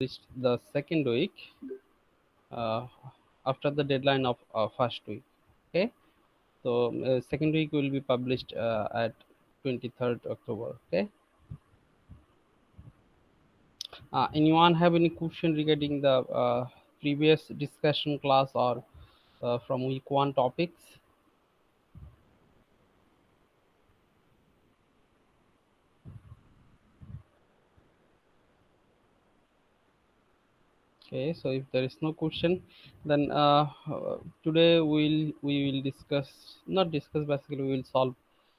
published the second week uh, after the deadline of first week. Okay, so second week will be published at 23rd October. Okay, anyone have any question regarding the previous discussion class or from week 1 topics? Okay, so if there is no question, then today we will discuss, not discuss, basically we will solve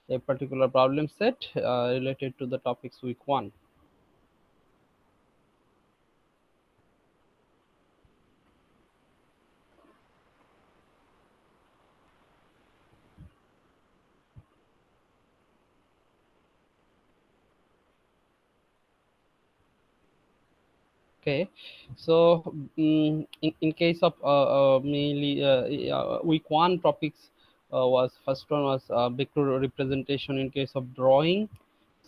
a particular problem set related to the topics week 1. Okay, so in case of mainly week 1 topics, was first one was vector representation in case of drawing.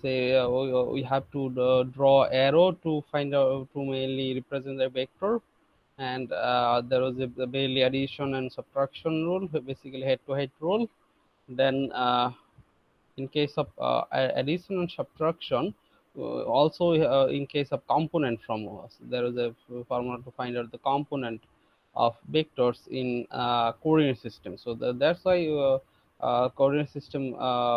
Say we have to draw arrow to find out, to mainly represent the vector. And there was a Bailey addition and subtraction rule, basically head to head rule. Then in case of addition and subtraction, also in case of component from us, there is a formula to find out the component of vectors in coordinate system. So that's why coordinate system,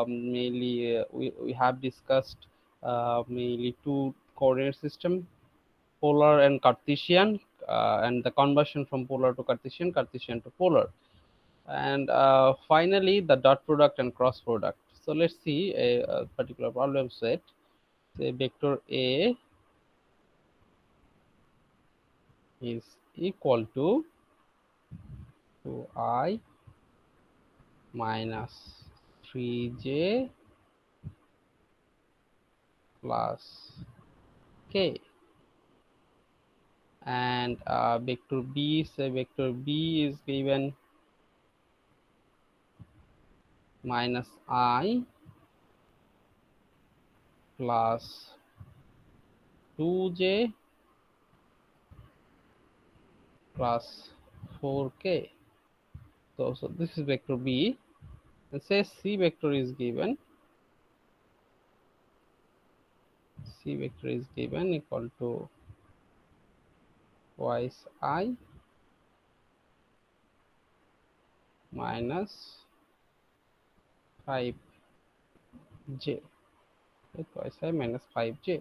mainly we have discussed mainly two coordinate system, polar and Cartesian, and the conversion from polar to Cartesian, Cartesian to polar, and finally the dot product and cross product. So let's see a particular problem set. Say vector A is equal to 2i minus 3j plus k, and vector B, say vector B is given minus I plus 2j plus 4k. So this is vector B, and say C vector is given, C vector is given equal to twice I minus 5j, twice I minus 5j.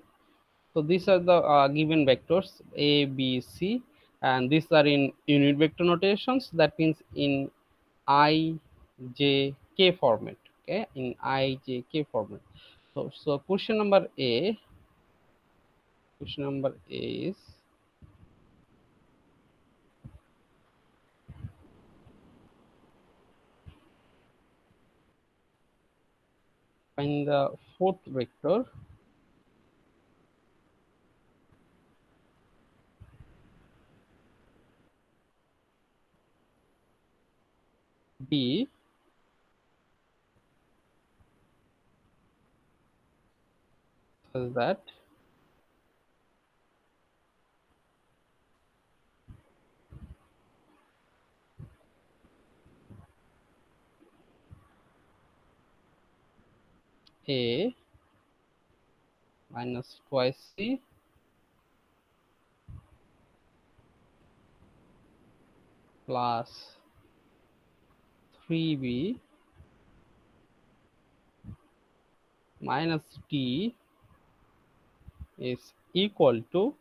So these are the given vectors A, B, C, and these are in unit vector notations. That means in I, J, K format. Okay, in I, J, K format. So question number A. Question number A is find the fourth vector B such that A minus twice C plus 3B minus D is equal to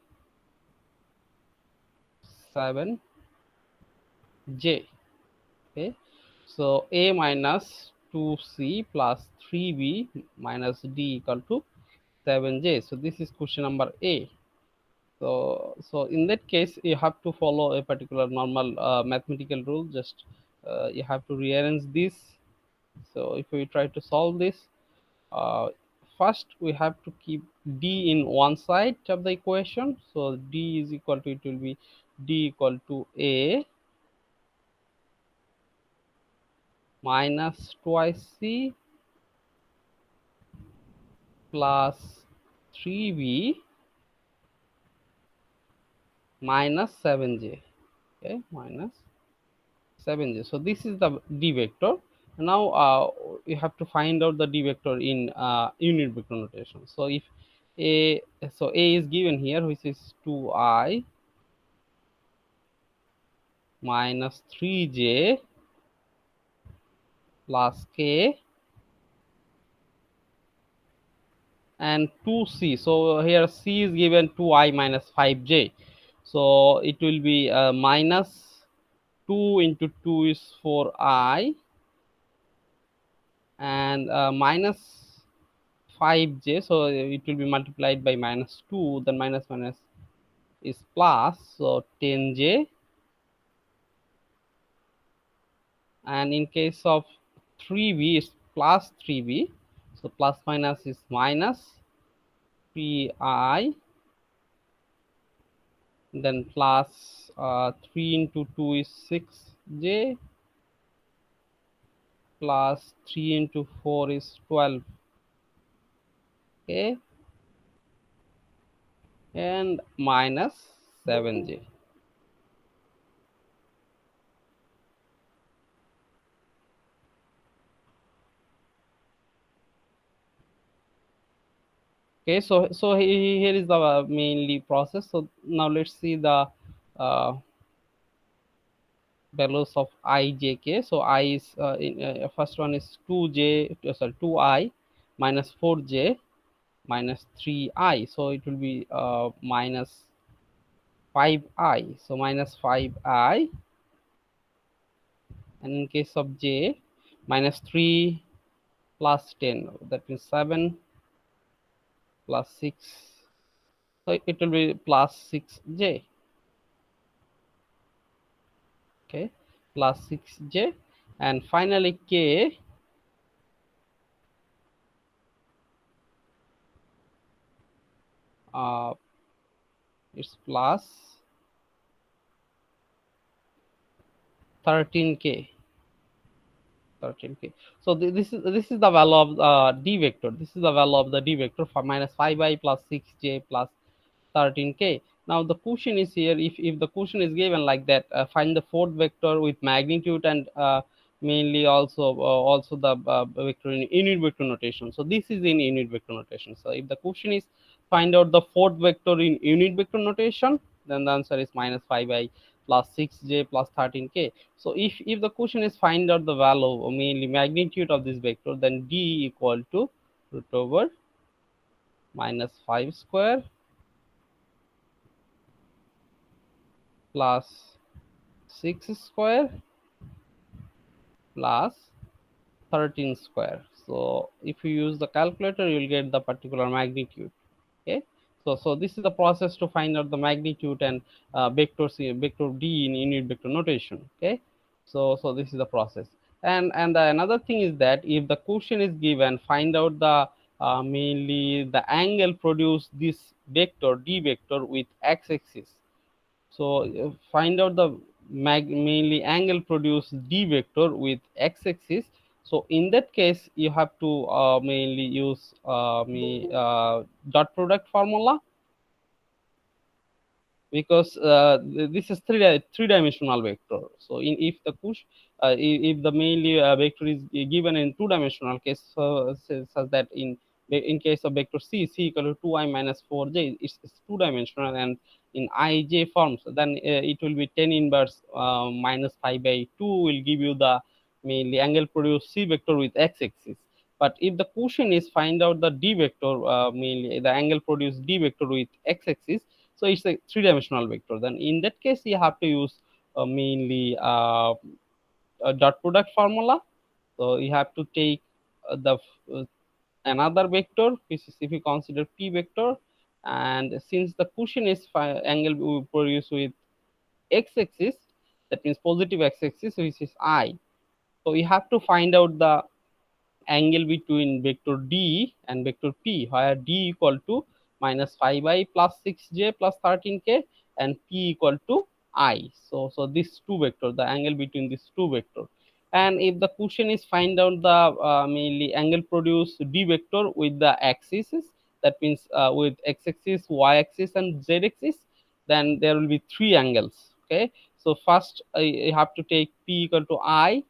7j. Okay, so A minus 2C plus 3B minus D equal to 7j. So this is question number A. So in that case you have to follow a particular normal mathematical rule. Just you have to rearrange this. So if we try to solve this, uh, first we have to keep D in one side of the equation. So D is equal to, it will be D equal to A minus twice C plus 3B minus 7j. Okay, minus 7j. So this is the d vector. Now you have to find out the d vector in unit vector notation. So if a, so a is given here, which is 2i minus 3j plus k and 2c. So here c is given 2i minus 5j. So it will be minus 2 into 2 is 4i and minus 5j. So it will be multiplied by minus 2, then minus minus is plus, so 10j. And in case of 3v is plus 3v, so plus minus is minus pi, then plus 3 into 2 is 6j, plus 3 into 4 is 12, okay, and minus 7j. Okay, so here is the mainly process. So now let's see the uh, values of I, j, k. So I is first one is 2j, sorry, 2i minus 4j minus 3i. So it will be minus 5i. So minus 5i. And in case of j, minus 3 plus 10, that means 7 plus 6. So it will be plus 6j. Okay, plus 6j. And finally k uh, is plus 13k. 13k. So this is the value of d vector. This is the value of the d vector for minus 5i plus 6j plus 13k. Now the question is here, if the question is given like that, find the fourth vector with magnitude and mainly also the vector in unit vector notation. So this is in unit vector notation. So if the question is find out the fourth vector in unit vector notation, then the answer is minus 5i plus 6j plus 13k. So if the question is find out the value or mainly magnitude of this vector, then d equal to root over minus 5 square plus 6 square plus 13 square. So if you use the calculator, you will get the particular magnitude. Okay, so this is the process to find out the magnitude and vector c, vector d in unit vector notation. Okay, so this is the process. And another thing is that if the question is given, find out the mainly the angle produced this vector d vector with x-axis. So find out the mainly angle produced d vector with x-axis. So in that case, you have to mainly use dot product formula, because this is three dimensional vector. So if the push if the mainly vector is given in two dimensional case, such that in case of vector c equal to 2i minus 4j, it's two dimensional, and in ij forms, then it will be 10 inverse minus pi by 2 will give you the mainly angle produced c vector with x axis. But if the question is find out the d vector, mainly the angle produced d vector with x axis, so it's a three-dimensional vector. Then in that case, you have to use mainly a dot product formula. So you have to take the another vector, which is if you consider p vector, and since the cushion is angle we produce with x-axis, that means positive x-axis, which is I. So you have to find out the angle between vector d and vector p, where d equal to minus 5i plus 6j plus 13k and p equal to I. So these two vectors, the angle between these two vectors. And if the question is find out the mainly angle produced d vector with the axes, that means with x-axis, y-axis and z-axis, then there will be three angles. Okay, so first you have to take p equal to I.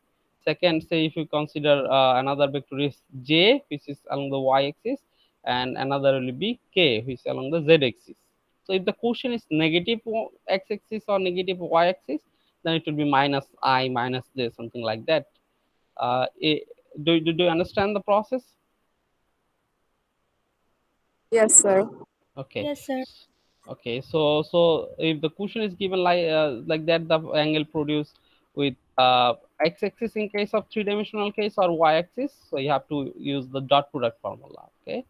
Second, say if you consider another vector is j, which is along the y-axis, and another will be k, which is along the z-axis. So if the quotient is negative x-axis or negative y-axis, then it will be minus I minus j, something like that. Do you understand the process? Yes, sir. Okay. Yes, sir. Okay, so if the quotient is given like that, the angle produced with x-axis in case of three-dimensional case, or y-axis, so you have to use the dot product formula. Okay,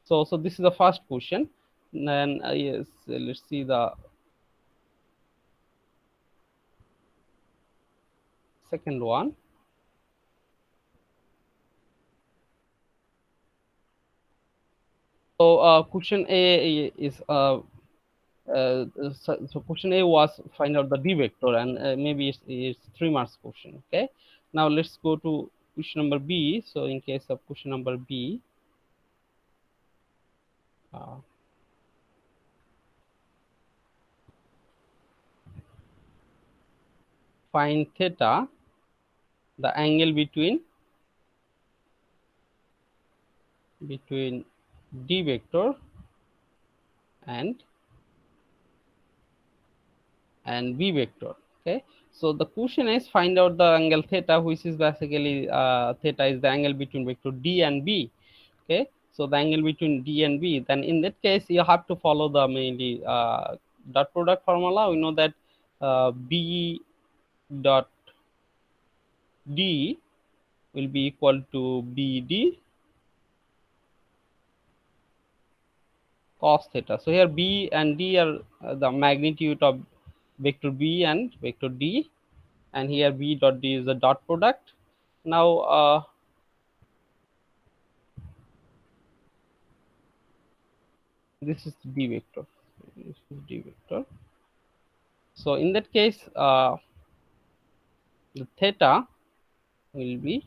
so this is the first question. Then yes, let's see the second one. So question A is so question A was find out the d vector, and maybe it's 3 marks question. Okay, now let's go to question number B. So in case of question number B, uh, find theta, the angle between d vector and b vector. Okay, so the question is find out the angle theta, which is basically theta is the angle between vector d and b. Okay, so the angle between d and b, then in that case you have to follow the mainly dot product formula. We know that b dot d will be equal to bd cos theta. So here b and d are the magnitude of vector b and vector d, and here b dot d is the dot product. Now this is d vector. This is d vector. So in that case, the theta will be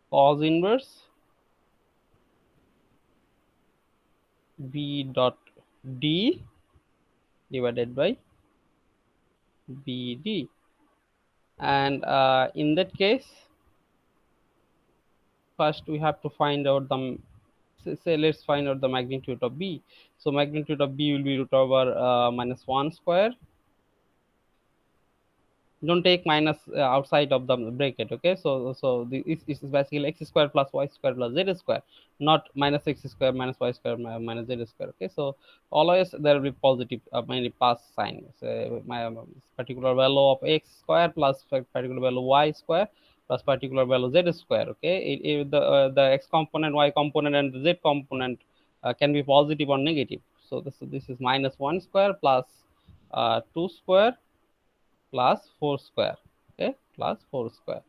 cos inverse b dot d divided by bd, and in that case, first we have to find out the say let's find out the magnitude of b. So magnitude of b will be root over minus 1 square. Don't take minus outside of the bracket. Okay, so this is basically x square plus y square plus z square, not minus x square minus y square minus z square. Okay, so always there will be positive mainly plus sign. So my particular value of x square plus particular value y square plus particular value z square. Okay, the x component, y component, and the z component can be positive or negative. So this is minus 1 square plus 2 square plus 4 square. Okay, plus 4 square,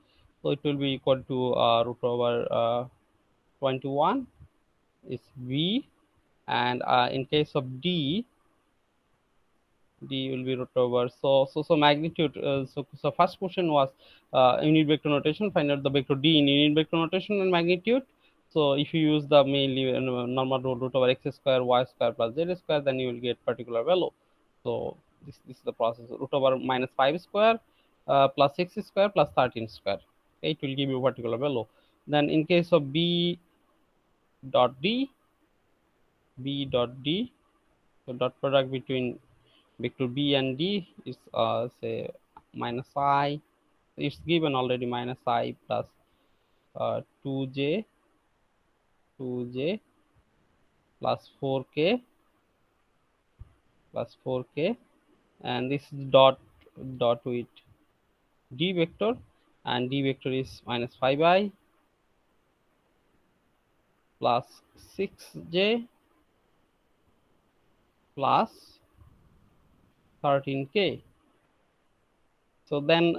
so it will be equal to root over 21 is v, and in case of d, d will be root over, so magnitude, so first question was unit vector notation, find out the vector d in unit vector notation and magnitude. So if you use the mainly normal rule, root over x square y square plus z square, then you will get particular value. So this is the process. Root over minus 5 square plus 6 square plus 13 square. Okay, it will give you particular value. Then in case of b dot d, the dot product between vector b and d is say minus I. It's given already, minus I plus 2j 2j plus 4k plus 4k, and this is dot with d vector, and d vector is minus 5i plus 6j plus 13k. So then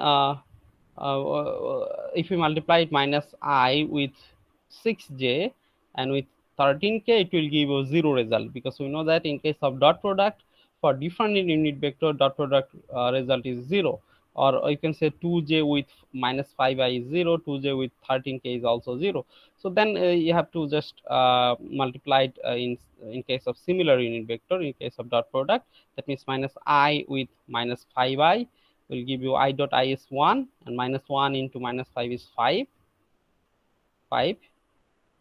if we multiply it minus I with 6j and with 13k, it will give a 0 result, because we know that in case of dot product for different unit vector, dot product result is 0. or you can say 2j with minus 5i is 0, 2j with 13k is also 0. So then you have to just multiply it in case of similar unit vector. In case of dot product, that means minus I with minus 5i will give you I dot I is 1, and minus 1 into minus 5 is 5.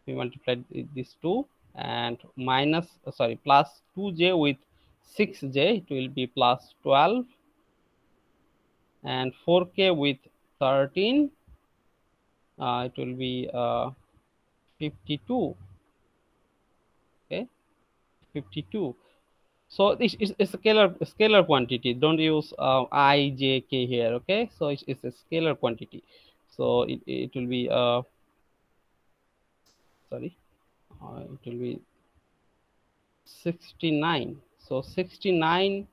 We multiply these two, and minus sorry, plus 2j with 6j, it will be plus 12, and 4k with 13, it will be 52. Okay, 52. So this is a scalar quantity. Don't use I, j, k here. Okay, so it's a scalar quantity. So it will be sorry, it will be 69. So 69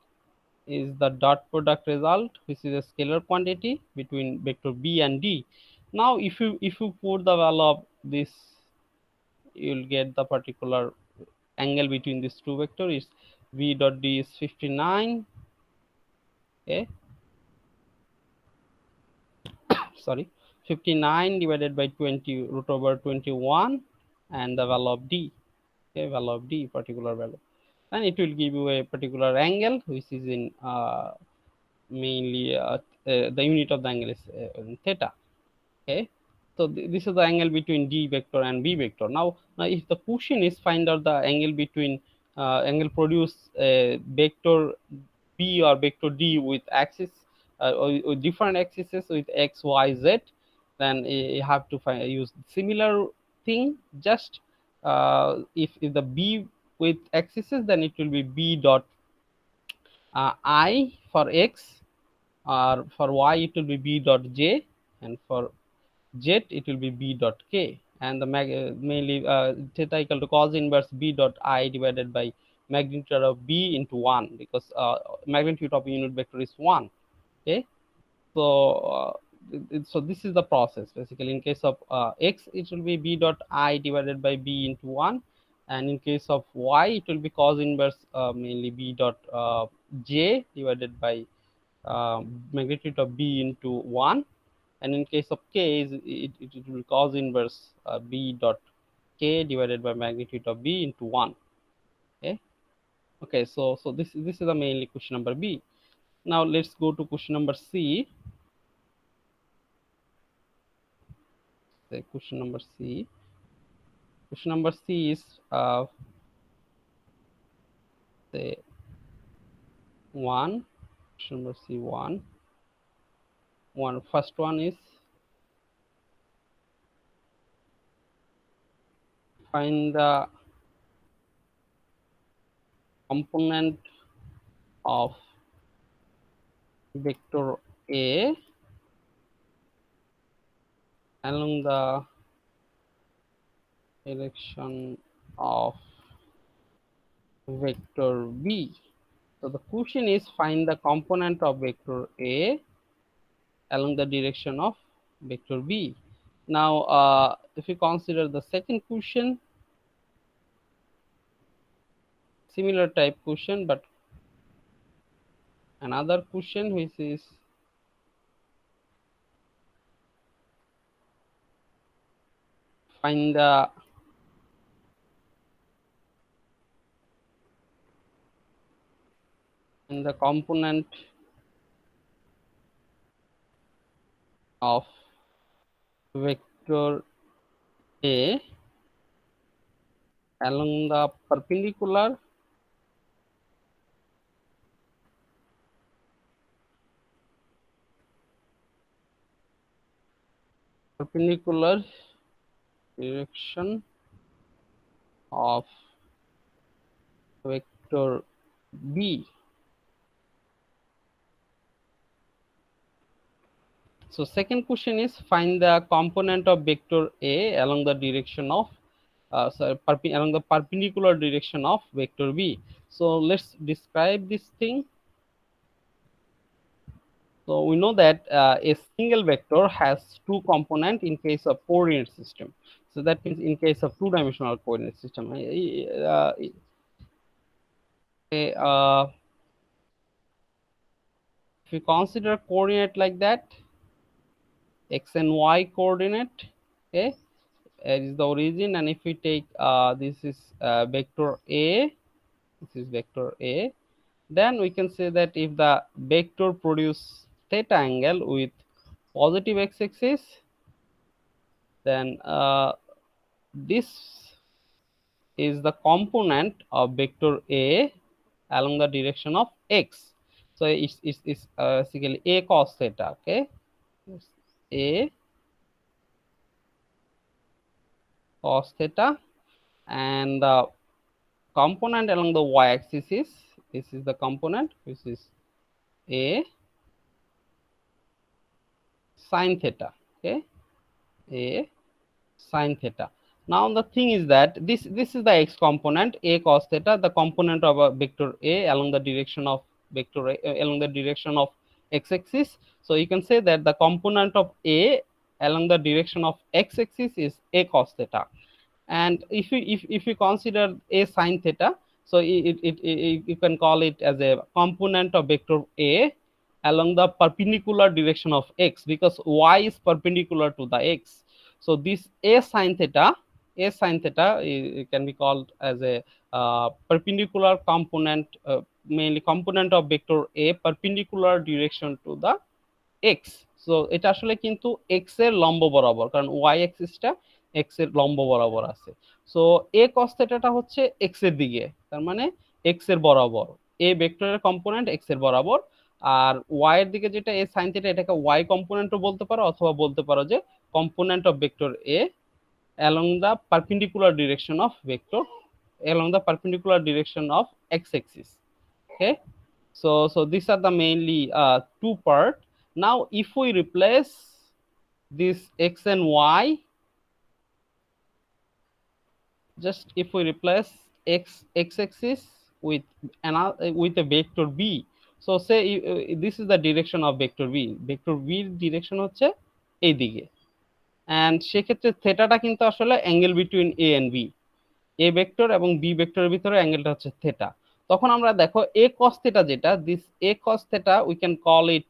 is the dot product result, which is a scalar quantity between vector b and d. Now if you put the value of this, you will get the particular angle between these two vectors is v dot d is 59. Okay, sorry, 59 divided by 20 root over 21, and the value of d. Okay, value of d, particular value, and it will give you a particular angle which is in mainly the unit of the angle is theta. Okay, so this is the angle between d vector and b vector. Now if the question is find out the angle between angle produce vector b or vector d with axis or different axes with x, y, z, then you have to use similar thing. Just if the b with axes, then it will be b dot I for x, or for y it will be b dot j, and for z it will be b dot k, and the mainly theta equal to cos inverse b dot I divided by magnitude of b into 1, because magnitude of unit vector is 1. Okay, so so this is the process basically. In case of x, it will be b dot I divided by b into 1, and in case of y it will be cos inverse mainly b dot j divided by magnitude of b into 1, and in case of k it will cos inverse b dot k divided by magnitude of b into 1. Okay, okay, so this is the mainly question number b. Now let's go to question number c. Say question number c. Question number c is say 1. Question number c 1. First one is find the component of vector a along the direction of vector b. So the question is find the component of vector a along the direction of vector b. Now if you consider the second question, similar type question, but another question which is find the component of vector a along the perpendicular direction of vector b. So second question is find the component of vector a along the direction of along the perpendicular direction of vector b. So let's describe this thing. So we know that a single vector has two components in case of coordinate system. So that means in case of two-dimensional coordinate system, if you consider coordinate like that, x and y coordinate, okay, it is the origin, and if we take this is vector a, this is vector a, then we can say that if the vector produce theta angle with positive x-axis, then this is the component of vector a along the direction of x. So it's basically a cos theta, okay, it's a cos theta, and the component along the y-axis is, this is the component which is a sine theta, okay, a sine theta. Now the thing is that this is the x component, a cos theta, the component of a vector a along the direction of vector a, along the direction of x-axis. So you can say that the component of a along the direction of x-axis is a cos theta. And if you consider a sine theta, so you can call it as a component of vector a along the perpendicular direction of x, because y is perpendicular to the x. So this a sine theta can be called as a perpendicular component, mainly component of vector a perpendicular direction to the x, so এটা আসলে কিন্তু x এর লম্ব বরাবর, কারণ Y অ্যাক্সিসটা x এর লম্ব বরাবর আছে। সো এ কস থেটাটা হচ্ছে এক্স এর দিকে, তার মানে এক্স এর বরাবর, এ ভেক্টরের কম্পোনেন্ট এক্স এর বরাবর, আর ওয়াই এর দিকে যেটা এ সাইন থেটা, এটাকে ওয়াই কম্পোনেন্টও বলতে পারো, অথবা বলতে পারো যে component of vector A along the perpendicular direction of vector, along the perpendicular direction of x axis, okay. So these are the mainly two part. Now if we replace this x and y, just if we replace x axis with another, with a vector b, so say this is the direction of vector b, vector b direction হচ্ছে এই দিকে, and সেক্ষেত্রে থেটাটা কিন্তু আসলে angle between a and b, A vector এবং B ভেক্টরের ভিতরে অ্যাঙ্গেলটা হচ্ছে থেটা। তখন আমরা দেখো এ কস থেটা যেটা, this A cos theta we can call it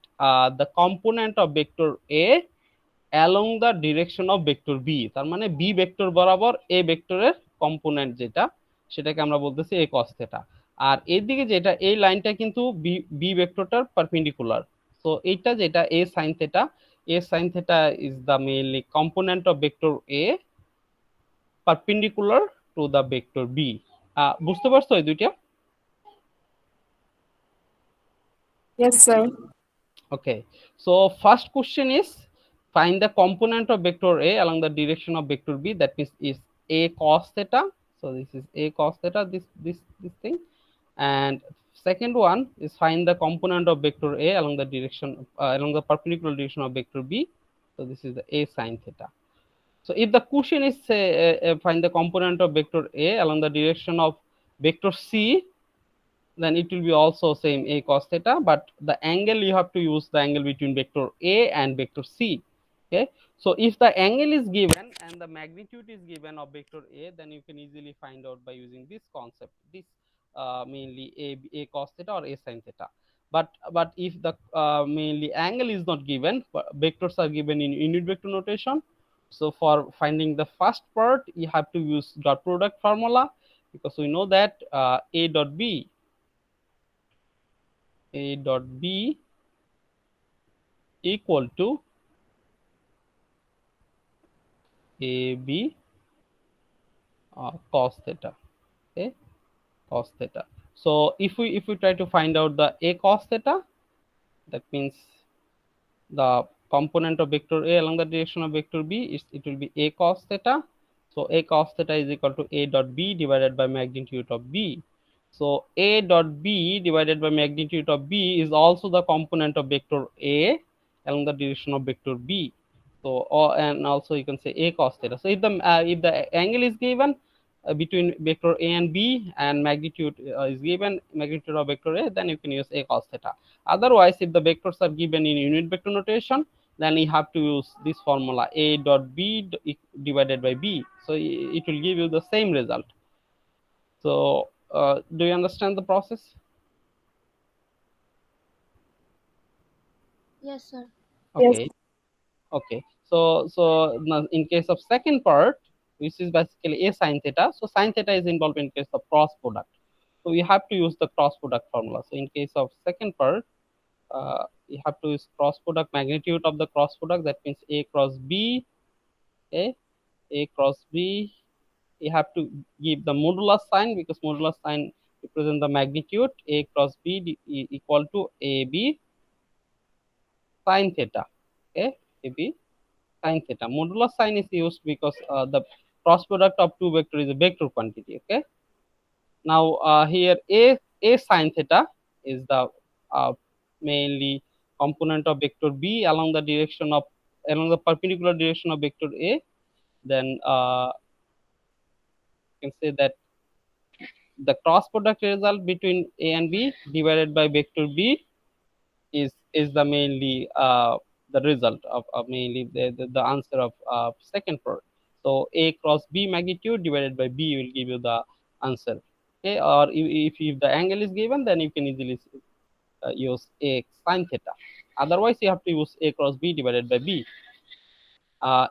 the component of vector A along the direction of vector B, তার মানে বি ভেক্টর বরাবর এ ভেক্টরের কম্পোনেন্ট যেটা, সেটাকে আমরা বলতেছি এ কস থেটা। আর এদিকে যেটা এই লাইনটা কিন্তু বি বি ভেক্টরটার পারপেন্ডিকুলার, সো এইটা যেটা A sine theta, A sine theta is the mainly component of vector A perpendicular to the vector b. বুঝতে পারছো এই দুইটা? Yes, sir. Okay, so first question is find the component of vector a along the direction of vector b, that means is a cos theta, so this is a cos theta, this thing. And second one is find the component of vector a along the direction along the perpendicular direction of vector b, so this is the a sin theta. So if the question is find the component of vector a along the direction of vector c, then it will be also same a cos theta, but the angle you have to use the angle between vector a and vector c, okay. So if the angle is given and the magnitude is given of vector a, then you can easily find out by using this concept, this mainly a cos theta or a sin theta. But if the mainly angle is not given, vectors are given in unit vector notation, so for finding the first part you have to use dot product formula, because we know that a dot b equal to AB cos theta, okay, cos theta. So if we try to find out the a cos theta, that means the component of vector a along the direction of vector b is, it will be a cos theta. So a cos theta is equal to a dot b divided by magnitude of b. So a dot b divided by magnitude of b is also the component of vector a along the direction of vector b. So and also you can say a cos theta. So if the angle is given between vector a and b, and magnitude is given, magnitude of vector a, then you can use a cos theta. Otherwise, if the vectors are given in unit vector notation, then you have to use this formula a dot b divided by b. So it will give you the same result. So do you understand the process? Yes, sir. Yes. Okay. Okay. So now in case of second part, which is basically a sine theta, so sine theta is involved in case of cross product, so we have to use the cross product formula. So in case of second part, you have to use cross product, magnitude of the cross product, that means a cross b. Okay, a cross b, you have to give the modulus sign, because modulus sign represent the magnitude. A cross b equal to ab sine theta. Okay, ab sine theta. Modulus sign is used because the cross product of two vector is a vector quantity. Okay, now here a sine theta is the uh, mainly component of vector b along the direction of, along the perpendicular direction of vector a. Then you can say that the cross product result between a and b divided by vector b is the mainly the result of mainly the answer of second part. So a cross b magnitude divided by b will give you the answer. Okay, or if the angle is given, then you can easily use a sine theta. Otherwise you have to use a cross b divided by b. uh,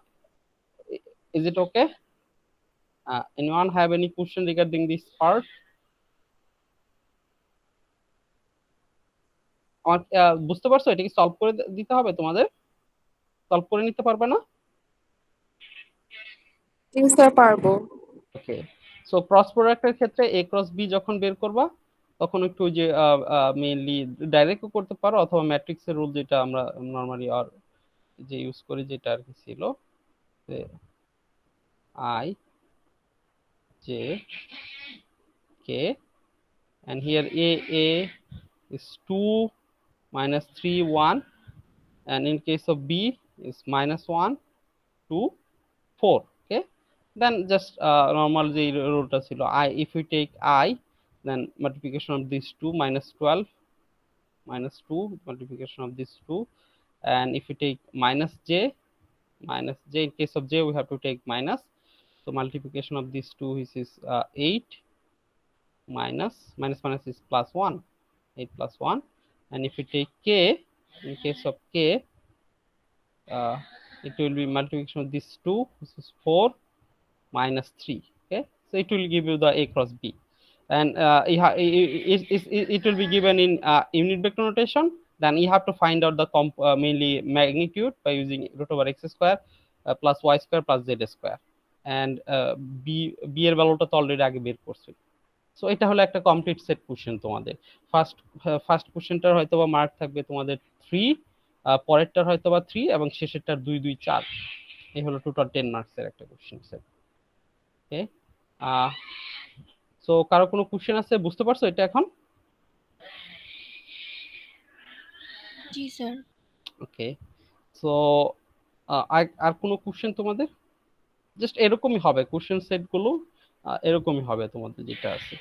is it okay? Anyone have any question regarding this part? আমার বুঝতে পারছো? এটা কি solve করে দিতে হবে তোমাদের? Solve করে নিতে পারবে না? জি স্যার পারবো। ওকে, সো ক্রস প্রোডাক্টের ক্ষেত্রে এ ক্রস বি যখন বের করবা, তখন একটু ওই যে মেইনলি ডাইরেক্টও করতে পারো, অথবা ম্যাট্রিক্সের রুল যেটা আমরা নর্মালি আর যে ইউজ করি, যেটা আর কি ছিল, I J K, and here a is 2 minus 3 1, and in case of b is minus 1 2 4. Okay, then just normal যে রুলটা ছিল, I if we take I, then multiplication of these two, minus 12 minus 2 multiplication of these two, and if we take minus j, in case of j we have to take minus, so multiplication of these two, which is 8 minus minus is plus 1, 8 plus 1, and if we take k, in case of k, it will be multiplication of these two, which is 4 minus 3. Okay, so it will give you the a cross b, and it will be given in unit vector notation. Then you have to find out the mainly magnitude by using root over x square plus y square plus z square, and b এর ভ্যালুটা তো already আগে বের করছি। So এটা হলো একটা complete set question তোমাদের। ফার্স্ট কোশ্চেনটার হয়তো বা মার্ক থাকবে তোমাদের 3, পরেরটার হয়তো বা 3, এবং শেষেরটার 2 2 4। এই হলো টোটাল 10 মার্কসের একটা কোশ্চেন সেট। ওকে, সো কারো কোনো কোশ্চেন আছে? বুঝতে পারছো এটা এখন? জি স্যার। ওকে, সো আর কোনো কোশ্চেন তোমাদের? জাস্ট এরকমই হবে কোশ্চেন সেট গুলো, এরকমই হবে তোমাদের যেটা আছে।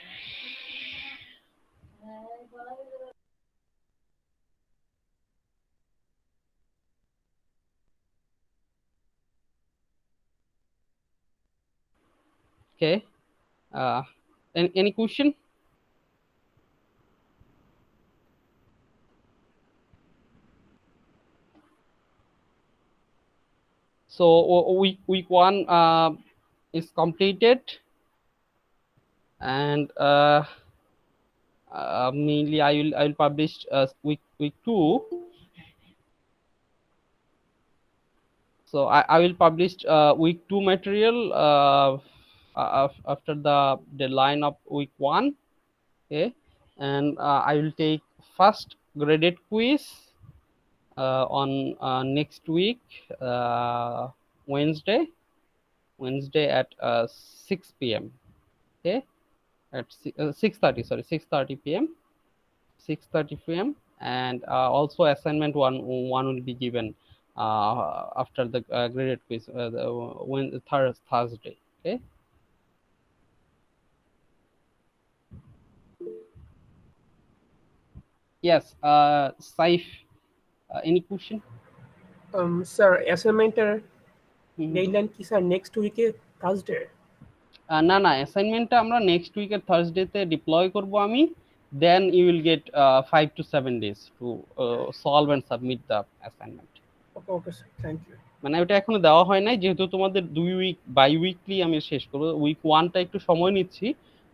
ওকে, any question? So week 1 is completed, and mainly I will publish week 2. So I will publish week 2 material after the deadline of week 1. Okay, and I will take first graded quiz on next week, Wednesday at 6 p.m. Okay, at 6:30, sorry, 6:30 p.m. 6:30 p.m. and also assignment one will be given after the graded quiz when Thursday. Okay, yes, Saif, any question? Sir অ্যাসাইনমেন্টের deadline কি sir next উইকে Thursday? না অ্যাসাইনমেন্টটা আমরা next উইকের থার্সডেতে deploy করব আমি, then you will get 5 to 7 days to solve and submit the assignment. Okay, okay, sir. Thank you. মানে ওটা এখনো দেওয়া হয় নাই, যেহেতু তোমাদের 2 উইক বাই উইকলি আমি শেষ করবো। উইক 1টা একটু সময় নিচ্ছি,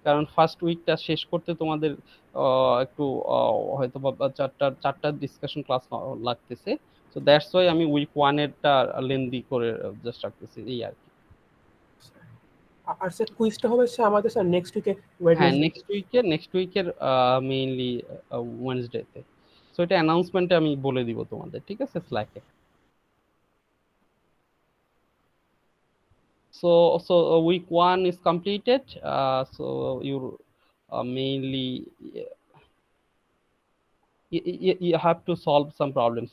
কারণ ফার্স্ট উইকটা শেষ করতে তোমাদের একটু হয়তো বা চারটা ডিসকাশন ক্লাস লাগতেছে। সো দ্যাটস ওয়াই আমি উইক 1এরটা লেন্দি করে জাস্ট রাখতেছি, এই আর কি। আর স্যার কুইজটা হবে স্যার আমাদের স্যার নেক্সট উইকে হ্যাঁ, ওয়েডনেসডে। নেক্সট উইকের মেইনলি ওয়েডনেসডেতে। সো এটা অ্যানাউন্সমেন্টে আমি বলে দিব তোমাদের, ঠিক আছে, স্ল্যাকে। So week 1 is completed. So you mainly you have to solve some problems